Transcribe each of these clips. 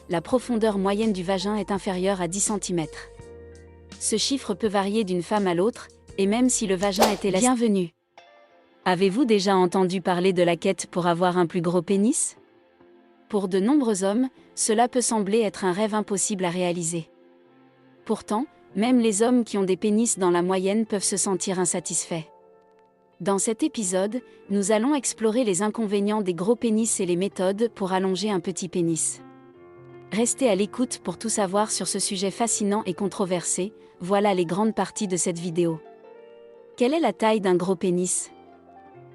la profondeur moyenne du vagin est inférieure à 10 cm. Ce chiffre peut varier d'une femme à l'autre, et même si le vagin est élastique. Bienvenue. Avez-vous déjà entendu parler de la quête pour avoir un plus gros pénis? Pour de nombreux hommes, cela peut sembler être un rêve impossible à réaliser. Pourtant, même les hommes qui ont des pénis dans la moyenne peuvent se sentir insatisfaits. Dans cet épisode, nous allons explorer les inconvénients des gros pénis et les méthodes pour allonger un petit pénis. Restez à l'écoute pour tout savoir sur ce sujet fascinant et controversé. Voilà les grandes parties de cette vidéo. Quelle est la taille d'un gros pénis?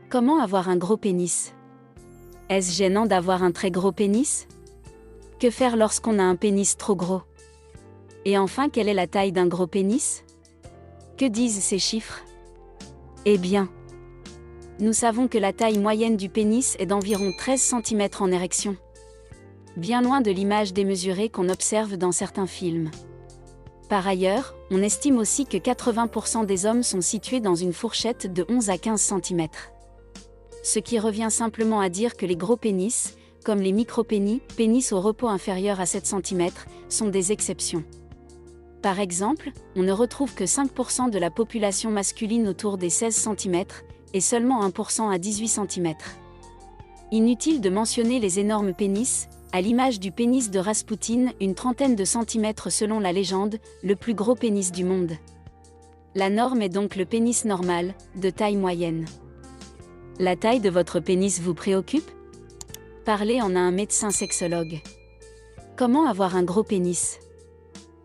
Comment avoir un gros pénis? Est-ce gênant d'avoir un très gros pénis? Que faire lorsqu'on a un pénis trop gros? Et enfin, quelle est la taille d'un gros pénis? Que disent ces chiffres? Eh bien, nous savons que la taille moyenne du pénis est d'environ 13 cm en érection. Bien loin de l'image démesurée qu'on observe dans certains films. Par ailleurs, on estime aussi que 80% des hommes sont situés dans une fourchette de 11 à 15 cm. Ce qui revient simplement à dire que les gros pénis, comme les micropénis, pénis au repos inférieur à 7 cm, sont des exceptions. Par exemple, on ne retrouve que 5% de la population masculine autour des 16 cm, et seulement 1% à 18 cm. Inutile de mentionner les énormes pénis, à l'image du pénis de Raspoutine, une trentaine de centimètres selon la légende, le plus gros pénis du monde. La norme est donc le pénis normal, de taille moyenne. La taille de votre pénis vous préoccupe? Parlez en à un médecin sexologue. Comment avoir un gros pénis?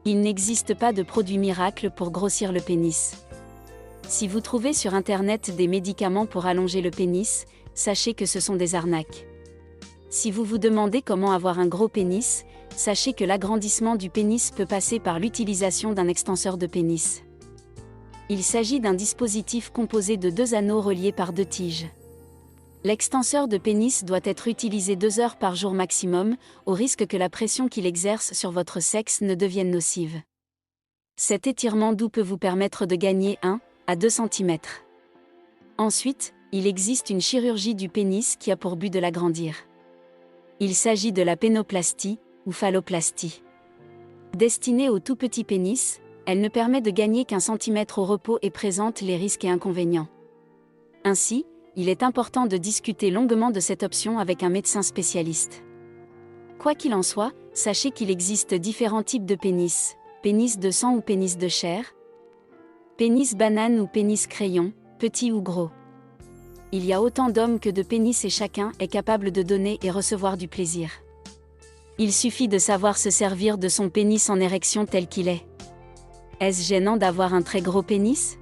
Il n'existe pas de produit miracle pour grossir le pénis. Si vous trouvez sur Internet des médicaments pour allonger le pénis, sachez que ce sont des arnaques. Si vous vous demandez comment avoir un gros pénis, sachez que l'agrandissement du pénis peut passer par l'utilisation d'un extenseur de pénis. Il s'agit d'un dispositif composé de 2 anneaux reliés par 2 tiges. L'extenseur de pénis doit être utilisé 2 heures par jour maximum, au risque que la pression qu'il exerce sur votre sexe ne devienne nocive. Cet étirement doux peut vous permettre de gagner 1 à 2 cm. Ensuite, il existe une chirurgie du pénis qui a pour but de l'agrandir. Il s'agit de la pénoplastie, ou phalloplastie. Destinée au tout petit pénis, elle ne permet de gagner qu'1 cm au repos et présente les risques et inconvénients. Ainsi, il est important de discuter longuement de cette option avec un médecin spécialiste. Quoi qu'il en soit, sachez qu'il existe différents types de pénis. Pénis de sang ou pénis de chair? Pénis banane ou pénis crayon, petit ou gros? Il y a autant d'hommes que de pénis et chacun est capable de donner et recevoir du plaisir. Il suffit de savoir se servir de son pénis en érection tel qu'il est. Est-ce gênant d'avoir un très gros pénis?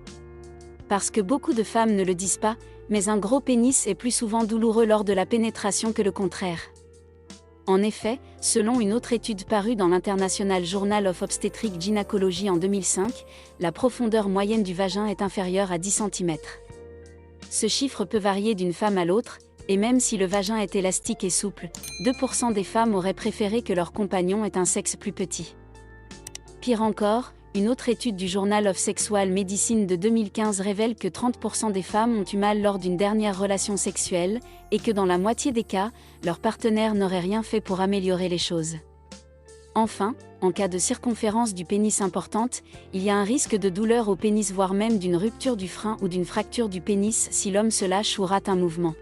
Parce que beaucoup de femmes ne le disent pas, mais un gros pénis est plus souvent douloureux lors de la pénétration que le contraire. En effet, selon une autre étude parue dans l'International Journal of Obstetric Gynecology en 2005, la profondeur moyenne du vagin est inférieure à 10 cm. Ce chiffre peut varier d'une femme à l'autre, et même si le vagin est élastique et souple, 2% des femmes auraient préféré que leur compagnon ait un sexe plus petit. Pire encore, une autre étude du Journal of Sexual Medicine de 2015 révèle que 30% des femmes ont eu mal lors d'une dernière relation sexuelle, et que dans la moitié des cas, leur partenaire n'aurait rien fait pour améliorer les choses. Enfin, en cas de circonférence du pénis importante, il y a un risque de douleur au pénis voire même d'une rupture du frein ou d'une fracture du pénis si l'homme se lâche ou rate un mouvement.